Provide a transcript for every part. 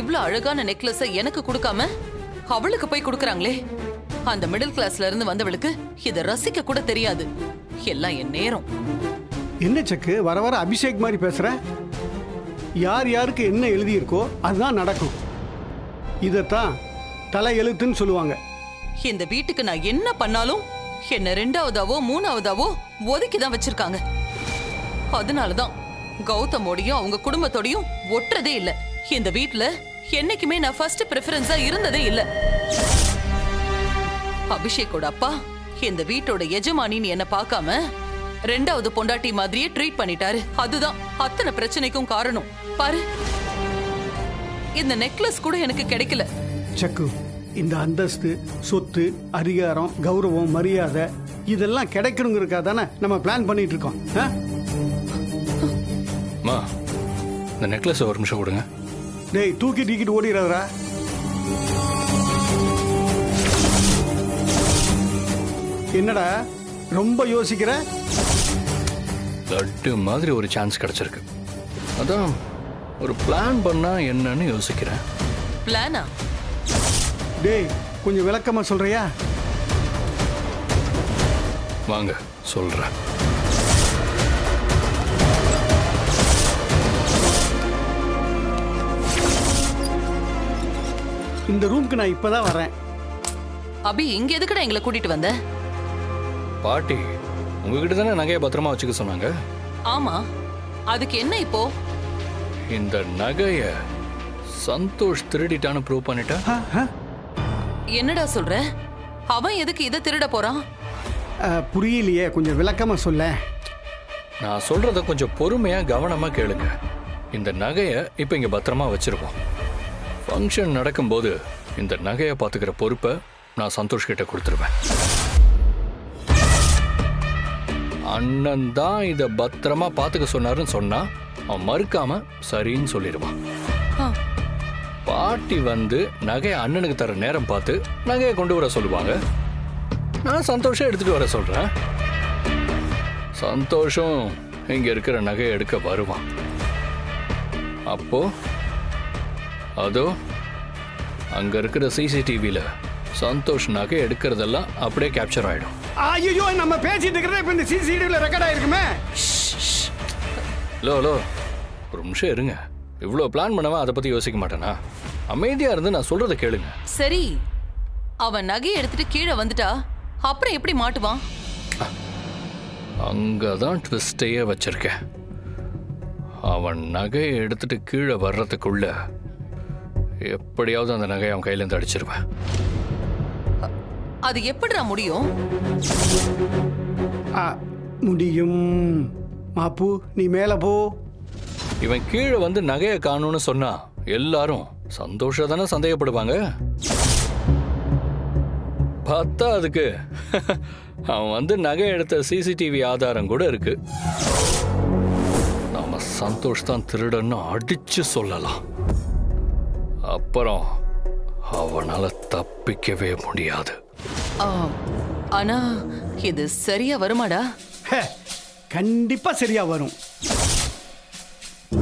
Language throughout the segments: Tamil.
இவ்ளோ அழகான நெக்லஸ எனக்கு கொடுக்காம அவளுக்கு போய் கொடுக்கறாங்களே. அந்த மிடில் கிளாஸ்ல இருந்து வந்தவளுக்கு இத ரசிக்க கூட தெரியாது. எல்லாம் என் நேரம். என்ன செக்கு வர வர அபிஷேக் மாதிரி பேசுற? யார் யாருக்கு என்ன எழுதியிருக்கோ அதுதான் நடக்கும். இதைத்தான் தலை எழுத்துன்னு சொல்லுவாங்க. இந்த வீட்டுக்கு நான் என்ன பண்ணாலும் என்ன ரெண்டாவதாவோ மூணாவதாவோ ஒதுக்கிதான் வச்சிருக்காங்க. அதனாலதான் கௌதமோடையும் அவங்க குடும்பத்தோடையும் ஒட்டுறதே இல்ல. இந்த வீட்டுல என்னைக்குமே நான் ஃபர்ஸ்ட் பிரெஃபரன்ஸா இருந்ததே இல்ல. அபிஷேக்கோட அப்பா இந்த வீட்டோட எஜமானின்னு என்ன பார்க்காம ரெண்டாவது பொண்டாட்டி மாதிரியே ட்ரீட் பண்ணிட்டாரு. அதுதான் அத்தனை பிரச்சனைக்கும் காரணம். பாரு, இந்த நெக்லஸ் கூட எனக்கு கிடைக்கல. செக்கு, இந்த அந்தஸ்து, சொத்து, அதிகாரம், கௌரவம், மரியாதை இதெல்லாம் கிடைக்கணுங்கிறதுக்காக தானே நம்ம பிளான் பண்ணிட்டு இருக்கோம். இந்த நெக்லஸ் ஒரு நிமிஷம் கொடுங்க. டேய், தூக்கி டீக்கிட்டு ஓடிடுறா. என்னடா ரொம்ப யோசிக்கிற? லட்டு மாதிரி ஒரு சான்ஸ் கிடைச்சிருக்கு. அதான் ஒரு பிளான் பண்ணா என்னன்னு யோசிக்கிறேன். பிளானா? டேய், கொஞ்சம் விளக்கமா சொல்றியா? வாங்க சொல்றேன். இந்த ரூமுக்கு நான் இப்பதான் வரேன். அபி, இங்க எதுக்குடா எங்களை கூட்டிட்டு வந்த? பாட்டி உங்ககிட்ட தானே நகையை பத்திரமா வச்சுக்க சொன்னாங்க. ஆமா, அதுக்கு என்ன இப்போ? இந்த நகைய சந்தோஷ் திருடிட்டான்னு ப்ரூவ் பண்ணிட்டா. என்னடா சொல்ற? அவன் எதுக்கு இதை திருட போறான்? புரியலையே, கொஞ்சம் விளக்கமா சொல்ல. நான் சொல்றத கொஞ்சம் பொறுமையா கவனமா கேளுங்க. இந்த நகைய இப்ப இங்க பத்திரமா வச்சிருப்போம். ஃபங்க்ஷன் நடக்கும்போது இந்த நகையை பாத்துக்கிற பொறுப்பை நான் சந்தோஷ் கிட்ட கொடுத்துருவேன். அண்ணன் தான் இத பத்திரமா பாத்துக்க சொன்னாருன்னு சொன்னா அவன் மறுக்காம சரின்னு சொல்லிடுவான். பாட்டி வந்து நகையை அண்ணனுக்கு தர நேரம் பார்த்து நகையை கொண்டு வர சொல்லுவாங்க. நான் சந்தோஷம் எடுத்துட்டு வர சொல்றேன். சந்தோஷம் இங்க இருக்கிற நகையை எடுக்க வருவான். அப்போ அதோ அங்க இருக்கிற சிசிடிவில சந்தோஷ் நகை எடுக்கிறதெல்லாம் அப்படியே கேப்சர் ஆயிடும். ஐயோ, நம்ம பேசிட்டு இருக்கிறத இப்ப இந்த சிசிடிவில ரெக்கார்ட் ஆயிருக்குமே. லோ ஒரு நிமிஷம் இருங்க. இவ்வளவு பிளான் பண்ணவா அதை பத்தி யோசிக்க மாட்டேனா? அமைதியா இருந்து நான் சொல்றத கேளுங்க. சரி, அவன் நகையை எடுத்துட்டு கீழே வந்துட்டா அப்புறம் எப்படி மாட்டுவான்? அங்கதான் ட்விஸ்டையே வச்சிருக்கேன். அவன் நகையை எடுத்துட்டு கீழே வர்றதுக்குள்ள எப்படியாவது அந்த நகையை அவன் கையில இருந்து அடிச்சிருவேன். அது எப்படிடா முடியும்? முடியும். மாப்பு, நீ மேல போ. இவன் கீழே வந்து நகையை காணும்னு சொன்னா எல்லாரும் சந்தோஷ தானே சந்தேகப்படுவாங்க. பார்த்தா அதுக்கு அவன் வந்து நகை எடுத்த சிசிடிவி ஆதாரம் கூட இருக்கு. நாம சந்தோஷ் தான் திருடன்னு அடிச்சு சொல்லலாம். அப்புறம் அவனால தப்பிக்கவே முடியாது. ஆனா இது சரியா வருமாடா? கண்டிப்பா சரியா வரும்.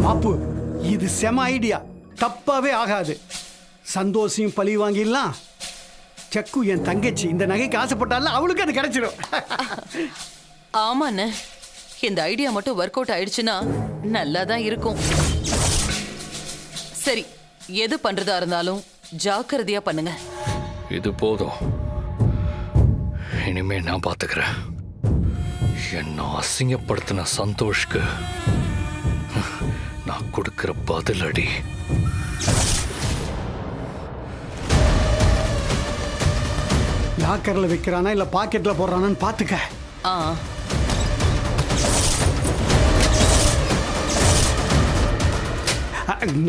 மாப்பு, இது செம ஐடியா. தப்பாவே ஆகாது. சந்தோஷம் பழி வாங்கிடலாம். செக்கு என் தங்கச்சி இந்த நகைக்கு ஆசைப்பட்டால அவளுக்கு அது கிடைச்சிடும். ஆமாண்ணே, இந்த ஐடியா மட்டும் ஒர்க் அவுட் ஆயிடுச்சுன்னா நல்லா தான் இருக்கும். சரி, எது பண்றதா இருந்தாலும் ஜாக்கிரதையா பண்ணுங்க. இது போதும். இனிமே நான் பாத்துக்கிறேன். என்ன அசிங்கப்படுத்தின சந்தோஷ்க்கு நான் கொடுக்கிற பதிலடி. லாக்கர்ல வைக்கிறானா இல்ல பாக்கெட்ல போடுறானான்னு பாத்துக்க.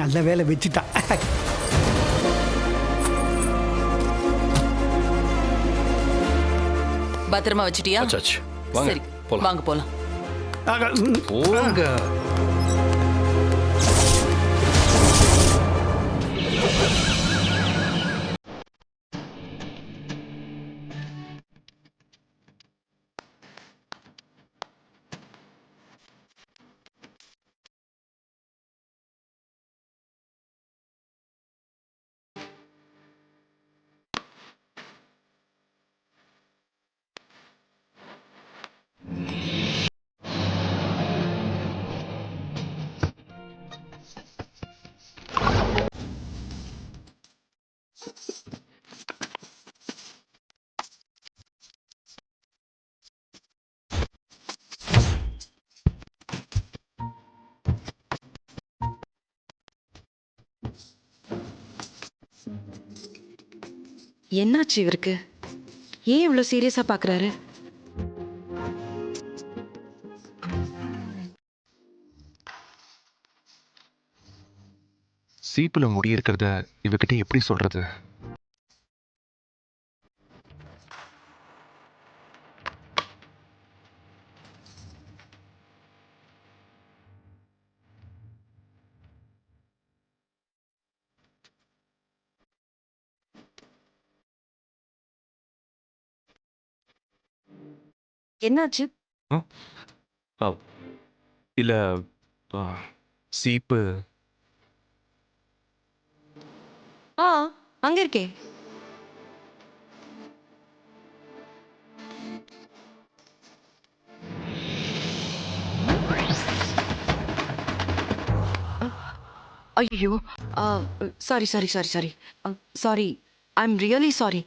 நல்ல வேலை வச்சுட்டா. பத்திரமா வச்சிட்டியா? சரி, வாங்க போலாம். போங்க. என்னாச்சு இவருக்கு? ஏன் இவ்வளோ சீரியஸா பார்க்கறாரு? சீப்புல முடி இருக்கிறத இவகிட்ட எப்படி சொல்றது? என்னாச்சு? ஆ, இல்ல ஆ, சீப்பு ஆ, அங்க இருக்கே. ஐயோ, sorry sorry sorry sorry sorry, I am really sorry.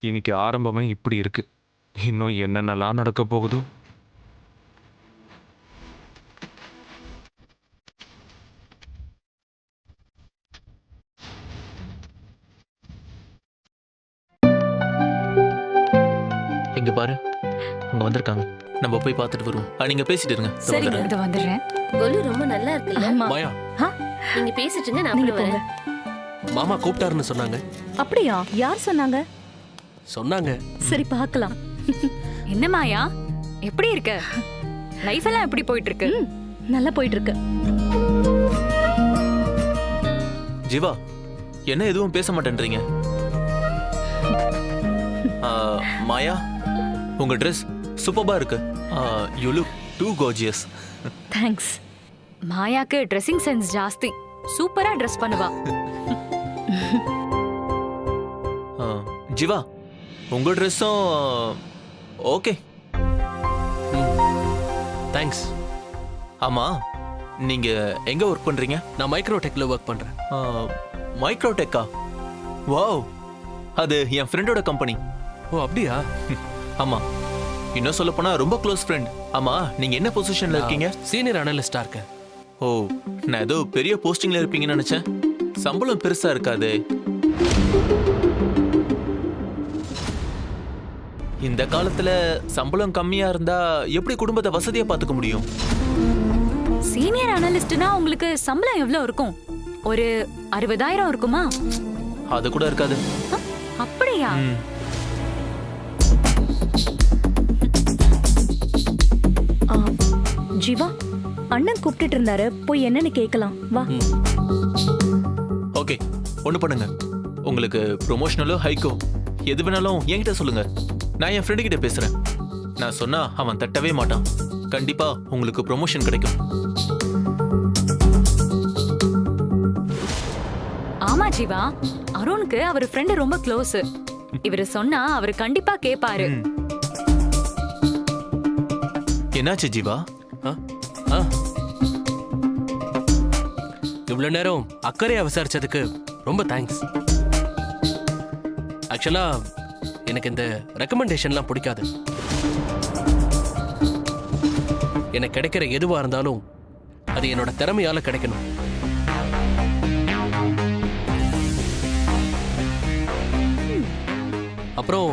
இன்னைக்கு ஆரம்பமே இப்படி இருக்கு. இன்னும் என்னென்னலாம் நடக்க போகுதோ. இங்க பாரு, அவங்க வந்திருக்காங்க. நம்ம போய் பார்த்துட்டு வருவோம். நீங்க பேசிட்டு இருங்க. இதோ சரிங்க, வந்துடுறேன். இது வந்துடுறேன். கொலு ரொம்ப நல்லா இருக்குல்ல? ஆமா. மாயா, நீங்க பேசிட்டுங்க, நான் நீங்க அப்புறம் போங்க. வரேன். மாமா கூப்பிட்டாருன்னு சொன்னாங்க. அப்படியா? யார் சொன்னாங்க? சொன்னாங்க. சரி பார்க்கலாம். என்ன மாயா, எப்படி இருக்க? லைஃப் எல்லாம் எப்படி போயிட்டு இருக்கு? நல்லா போயிட்டு இருக்கு. ஜீவா, என்ன எதுவும் பேச மாட்டேன்றீங்க? மாயா, உங்க ட்ரெஸ் சூப்பர்பா இருக்கு. You look too gorgeous. Thanks. மாயாக்கு ட்ரெஸ்ஸிங் சென்ஸ் ஜாஸ்தி. சூப்பரா ட்ரெஸ் பண்ணுவா. ஜீவா, உங்க ட்ரெஸ்ஸும் ஓகே. தேங்க்ஸ். ஆமா, நீங்க எங்க ஒர்க் பண்றீங்க? நான் மைக்ரோடெக்ல ஒர்க் பண்றேன். மைக்ரோடெக்கா? வாவ், அது என் ஃப்ரெண்டோட கம்பெனி. ஓ அப்படியா? ஆமா, இன்னும் சொல்ல போனா ரொம்ப க்ளோஸ் ஃப்ரெண்ட். ஆமா, நீங்க என்ன பொசிஷன்ல இருக்கீங்க? சீனியர் அனலிஸ்டா இருக்கேன். ஓ, நான் ஏதோ பெரிய போஸ்டிங்ல இருப்பீங்கன்னு நினைச்சேன். சம்பளம் பெருசா இருக்காது. இந்த காலத்துல சம்பளம் கம்மியா இருந்தா எப்படி குடும்பத்தை வசதியா பாத்துக்க முடியும்? சீனியர் அனலிஸ்ட்னா உங்களுக்கு சம்பளம் எவ்வளவு இருக்கும்? ஒரு 60,000 இருக்குமா? அது கூட இருக்காது. அப்படியா? ம். ஜீவா, அண்ணன் கூப்பிட்டுட்டு இருந்தாரு, போய் என்னன்னு கேட்கலாம். வா. ஓகே, ஒண்ணு பண்ணுங்க. உங்களுக்கு ப்ரொமோஷனலோ ஹைக்கோ எது வேணாலும் என்கிட்ட சொல்லுங்க. நான் என் ஃப்ரெண்டு கிட்ட பேசுறேன். நான் சொன்னா அவன் தட்டவே மாட்டான். கண்டிப்பா உங்களுக்கு ப்ரொமோஷன் கிடைக்கும். ஆமா ஜீவா, அருணுக்கு அவர் ஃப்ரெண்ட் ரொம்ப க்ளோஸ். இவரு சொன்னா அவர் கண்டிப்பா கேப்பாரு. ம். என்னாச்சு ஜீவா? ஆ? ஆ. இவ்வளவு நேரம் அக்கறையா விசாரிச்சதுக்கு ரொம்ப தேங்க்ஸ். ஆக்சுவலா எனக்கு இந்த ரெக்கமெண்டேஷன்லாம் பிடிக்காது. எனக்கு கிடைக்கிற எதுவா இருந்தாலும் அது என்னோட திறமையால கிடைக்கணும். அப்புறம்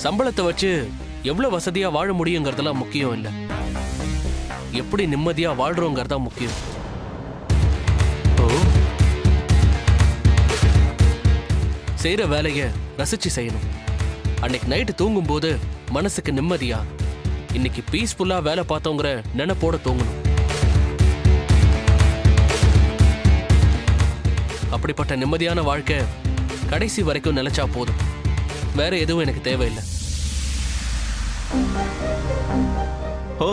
சம்பளத்தை வச்சு எவ்வளவு வசதியா வாழ முடியுங்கிறதெல்லாம் முக்கியம் இல்லை. எப்படி நிம்மதியா வாழ்றோங்கிறதா முக்கியம். ஓ, செய்யற வேலைய ரசிச்சு செய்யணும். அன்னைக்கு நைட்டு தூங்கும்போது மனசுக்கு நிம்மதியா இன்னைக்கு பீஸ்ஃபுல்லா வேலை பார்த்தோங்கிற நினைப்போட தூங்கணும். அப்படிப்பட்ட நிம்மதியான வாழ்க்கை கடைசி வரைக்கும் நிலைச்சா போதும். வேற எதுவும் எனக்கு தேவையில்லை. ஓ,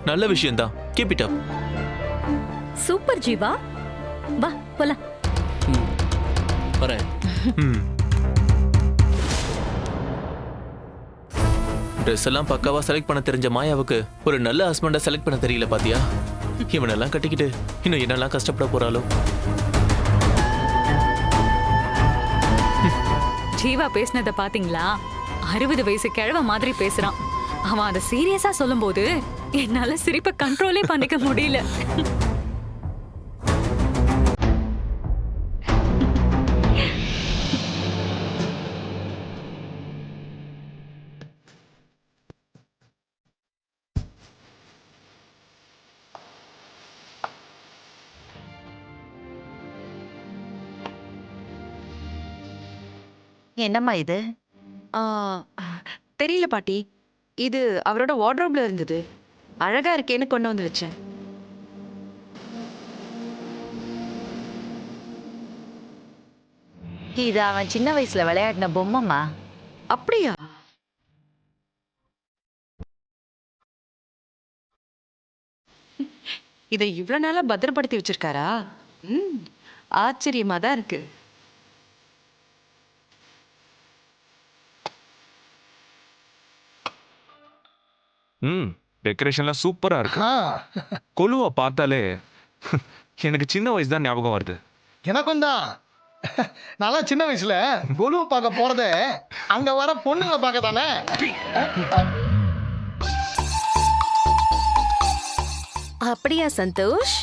நல்ல விஷயம்தான். Keep it up. Super Jeeva. வா போலாம். ம். வரேன். ம். ட்ரெஸ் எல்லாம் பக்காவா செலக்ட் பண்ண தெரிஞ்ச மாயாவுக்கு ஒரு நல்ல ஹஸ்பண்டை செலக்ட் பண்ண தெரியல பாத்தியா? இவனெல்லாம் கட்டிக்கிட்டு இன்னும் என்னெல்லாம் கஷ்டப்பட போறாளோ. ஜீவா பேசினத பாத்தீங்களா? 60 வயசு கிழவ மாதிரி பேசுறான். அவன் அதை சீரியஸா சொல்லும்போது என்னால சிரிப்பை கண்ட்ரோலே பண்ணிக்க முடியல. என்னம்மா இது? தெரியல பாட்டி. இது அவரோட வார்ட்ரோப்ல இருந்தது. அழகா இருக்கேன்னு கொண்டு வந்து வச்சேன். இது அவன் சின்ன வயசுல விளையாடின பொம்மைமா. அப்படியா? இதை இவ்வளவு நாளா பத்திரப்படுத்தி வச்சிருக்காரா? ஆச்சரியமா தான் இருக்கு. டெக்கரேஷன்லாம் சூப்பரா இருக்கு. கொலுவை பார்த்தாலே எனக்கு சின்ன வயசு தான் ஞாபகம் வருது. எனக்கும் தான். நல்லா சின்ன வயசுல கொலுவை பார்க்க போறதே அங்க வர பொண்ணுங்களை பார்க்க தானே. அப்படியா சந்தோஷ்?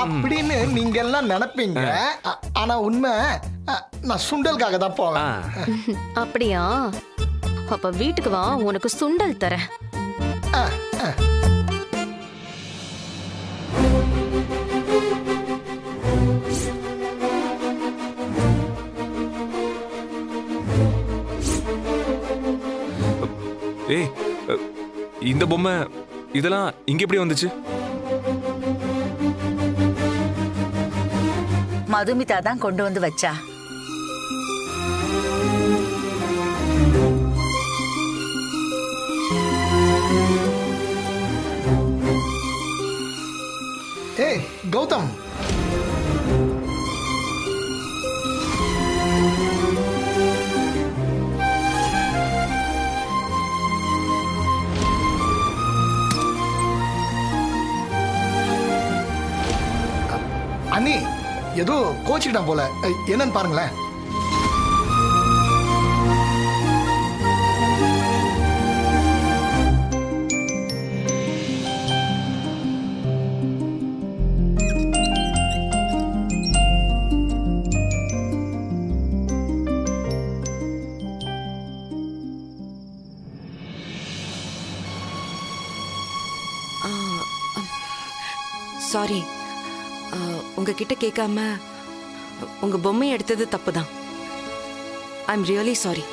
அப்படின்னு நீங்க எல்லாம் நினைப்பீங்க. ஆனா உண்மை நான் சுண்டலுக்காக தான் போவேன். அப்படியா? அப்ப வீட்டுக்கு வா, உனக்கு சுண்டல் தரேன். ஏய், இந்த பொம்மை இதெல்லாம் இங்க எப்படி வந்துச்சு? மதுமிதா தான் கொண்டு வந்து வச்சா. ஏய் கௌதம், அண்ணி ஏதோ கோச்சிக்கிட்டான் போல. என்னன்னு பாருங்களேன். சாரி, உங்ககிட்ட கேட்காம உங்க பொம்மையை எடுத்தது தப்பு தான். I am really sorry.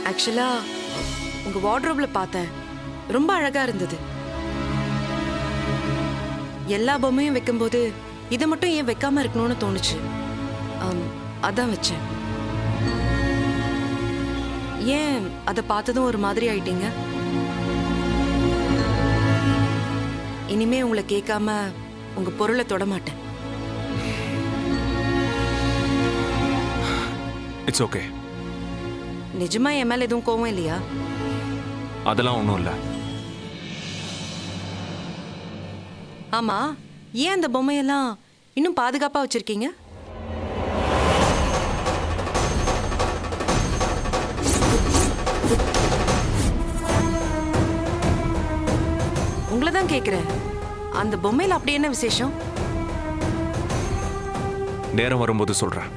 ஆக்சுவலா உங்க வார்ட்ரோப்ல பார்த்தேன், ரொம்ப அழகா இருந்தது. எல்லா பொம்மையும் வைக்கும்போது இதை மட்டும் ஏன் வைக்காம இருக்கணும்னு தோணுச்சு. அதான் வச்சேன். ஏன் அதை பார்த்ததும் ஒரு மாதிரி ஆயிட்டீங்க? இனிமே உங்களை கேட்காம உங்க பொருளை தொட மாட்டேன். It's okay. நிஜமா என் மேல எதுவும் கோவம் இல்லையா? அதெல்லாம் ஒன்றும் இல்லை. ஆமா, ஏன் அந்த பொம்மையெல்லாம் இன்னும் பாதுகாப்பா வச்சிருக்கீங்க? உங்களை தான் கேக்குறேன். அந்த பொம்மையில அப்படி என்ன விசேஷம்? நேரம் வரும்போது சொல்றேன்.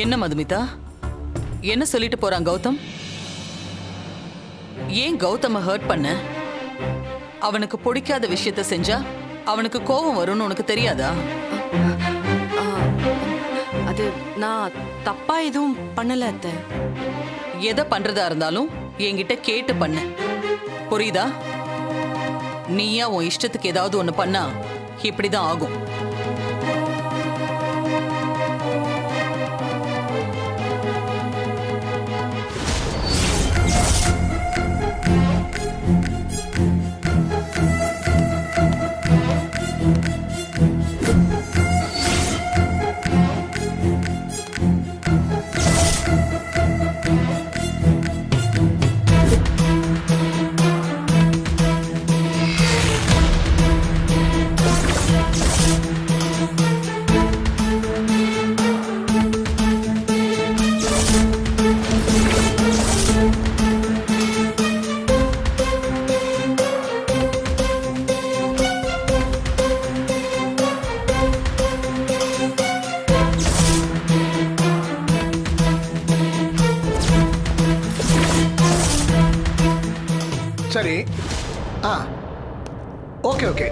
என்ன மதுமிதா, என்ன சொல்லிட்டு போறான் கௌதம்? ஏன் கௌதம ஹர்ட் பண்ண? அவனுக்கு பிடிக்காத விஷயத்த செஞ்சா அவனுக்கு கோபம் வரும்னு உனக்கு தெரியாதா? அது நான் தப்பா எதுவும் பண்ணல அத்தை. எதை பண்றதா இருந்தாலும் என்கிட்ட கேட்டு பண்ண, புரியுதா? நீயா உன் இஷ்டத்துக்கு ஏதாவது ஒண்ணு பண்ணா இப்படிதான் ஆகும். சரி. Okay okay.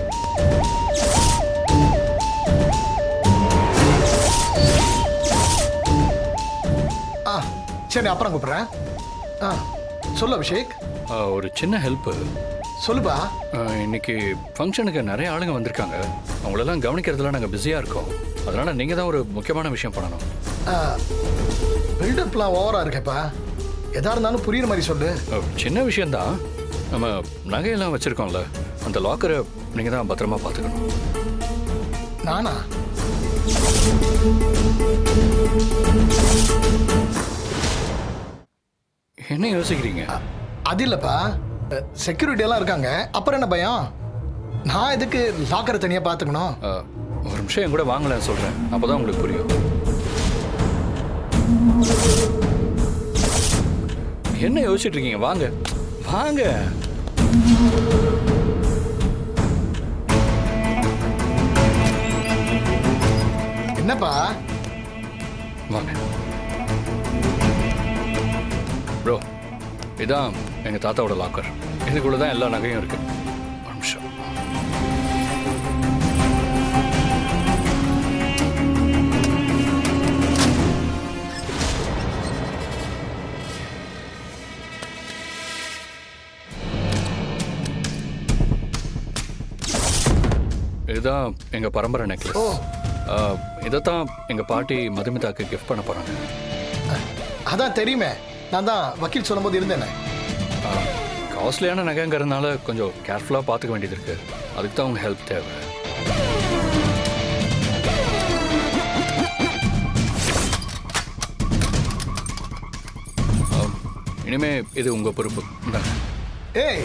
சரி, அப்புறம் கூப்பிட்றேன். சொல்லு அபிஷேக். ஒரு சின்ன ஹெல்ப்பு. சொல்லுப்பா. இன்னைக்கு ஃபங்க்ஷனுக்கு நிறைய ஆளுங்க வந்திருக்காங்க. அவங்களெல்லாம் கவனிக்கிறதுல நாங்கள் பிஸியாக இருக்கோம். அதனால் நீங்கள் தான் ஒரு முக்கியமான விஷயம் பண்ணணும். பில்டப்லாம் ஓவராக இருக்கேப்பா. எதா இருந்தாலும் புரியுற மாதிரி சொல்லு. சின்ன விஷயந்தான். நம்ம நகையெல்லாம் வச்சுருக்கோம்ல, அந்த லாக்கரை நீங்கள் தான் பத்திரமா பார்த்துக்கணும். நானா? என்ன யோசிக்கிறீங்க? அது இல்லைப்பா, செக்யூரிட்டி எல்லாம் இருக்காங்க, அப்புறம் என்ன பயம்? நான் எதுக்கு லாக்கரை தனியாக பார்த்துக்கணும்? ஒரு நிமிஷம் என் கூட வாங்கலன்னு சொல்கிறேன், அப்போ தான் உங்களுக்கு புரியும். என்ன யோசிச்சுட்டு இருக்கீங்க? வாங்க வாங்க. என்னப்பா? வாங்க ப்ரோ. இதான் எங்கள் தாத்தாவோட லாக்கர். இதுக்குள்ளே தான் எல்லா நகையும் இருக்கு. ஒரு நிமிஷம். இதுதான் எங்கள் பரம்பரை நெக்லஸ். இதைத்தான் எங்கள் பாட்டி மதுமிதாக்கு கிஃப்ட் பண்ண போகிறாங்க. அதான் தெரியுமே, நான் தான் வக்கீல் சொல்லும்போது இருந்தேனே. காஸ்ட்லியான நகைங்கிறதுனால கொஞ்சம் கேர்ஃபுல்லாக பார்த்துக்க வேண்டியது இருக்கு. அதுக்கு தான் உங்கள் ஹெல்ப் தேவை. இனிமே இது உங்கள் பொறுப்பு. ஏய்,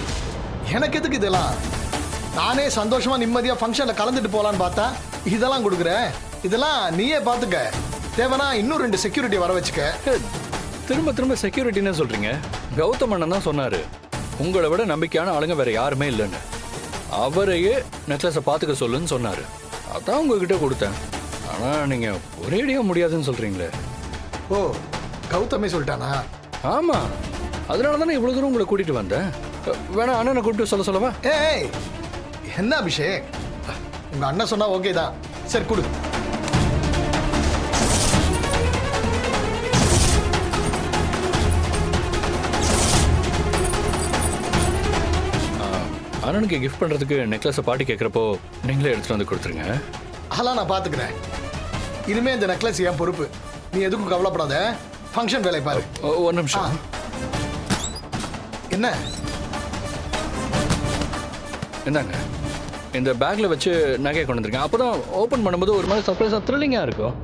எனக்கு எதுக்கு இதெல்லாம்? நானே சந்தோஷமா நிம்மதியாக ஃபங்க்ஷனில் கலந்துட்டு போகலான்னு பார்த்தா இதெல்லாம் கொடுக்குறேன். இதெல்லாம் நீயே பார்த்துக்க. தேவைன்னா இன்னும் 2 செக்யூரிட்டி வர வச்சுக்க. திரும்ப திரும்ப செக்யூரிட்டின்னு சொல்கிறீங்க. கௌதம் அண்ணன் தான் சொன்னார், உங்களை விட நம்பிக்கையான ஆளுங்க வேற யாருமே இல்லைன்னு. அவரையே நெக்லஸை பார்த்துக்க சொல்லுன்னு சொன்னார். அதான் உங்ககிட்ட கொடுத்தேன். ஆனால் நீங்கள் ஒரேடியாக முடியாதுன்னு சொல்கிறீங்களே. ஓ, கௌதமே சொல்லிட்டானா? ஆமாம், அதனால தானே இவ்வளோ தூரம் உங்களை கூட்டிகிட்டு வந்தேன். வேணா அண்ணனை கூப்பிட்டு சொல்ல சொல்லவா? ஏய், என்ன அபிஷேக், உங்கள் அண்ணன் சொன்னா ஓகே தான். சரி கொடு. அண்ணனுக்கு கிஃப்ட் பண்ணுறதுக்கு நெக்லஸை பாட்டி கேட்குறப்போ நீங்களே எடுத்துகிட்டு வந்து கொடுத்துருங்க. அதெல்லாம் நான் பார்த்துக்கிறேன். இனிமே இந்த நெக்லஸ் என் பொறுப்பு. நீ எதுக்கும் கவலைப்படாத. ஃபங்க்ஷன் வேலை பாரு. ஒரு நிமிஷம். என்ன? என்னங்க, இந்த பேக்கில் வச்சு நகையை கொண்டு வந்துருக்கேன். அப்போ தான் ஓப்பன் பண்ணும்போது ஒரு மாதிரி சர்ப்ரைஸாக த்ரில்லிங்காக இருக்கும்.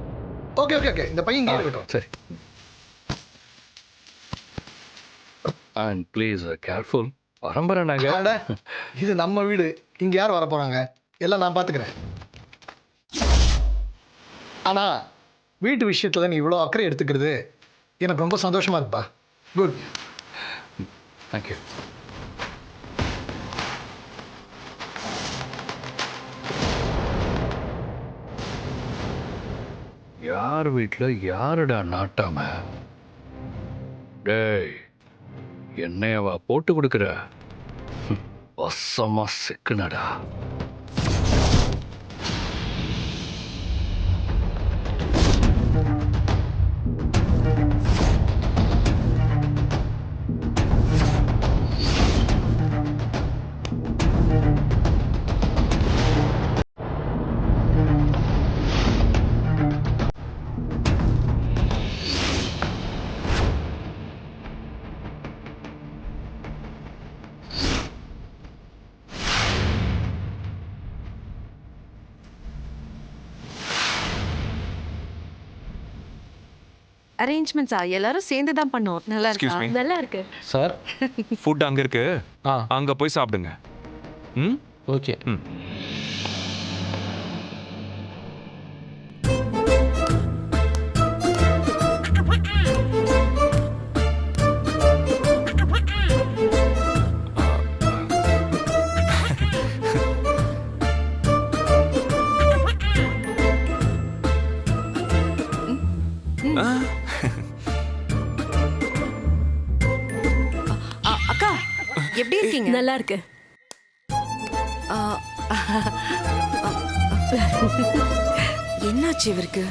ஓகே ஓகே ஓகே, இந்த பையன் இங்கே இருக்கட்டும். சரி. And please careful. பரம்பரை நகை. இது நம்ம வீடு, இங்கே யார் வர போகிறாங்க? எல்லாம் நான் பார்த்துக்கிறேன். ஆனால் வீட்டு விஷயத்தில் நீ இவ்வளோ அக்கறை எடுத்துக்கிறது எனக்கு ரொம்ப சந்தோஷமாக இருக்குப்பா. குட். தேங்க்யூ. யார் வீட்டில் யாருடா நாட்டாம? டேய், என்னையவா போட்டு கொடுக்குற? வசமா சிக்குனடா. அரேஞ்ச்மெண்ட்ஸா எல்லாரும் சேர்ந்து தான் பண்ணோம். நல்லா Excuse இருக்கா? me. நல்லா இருக்கு. சார். ஃபுட் அங்க இருக்கு. அங்க போய் சாப்பிடுங்க. ம் ஓகே. ம் அக்கா எப்படி இருக்கீங்க? நல்லா இருக்கு. ஆ, என்னாச்சு இவருக்கு?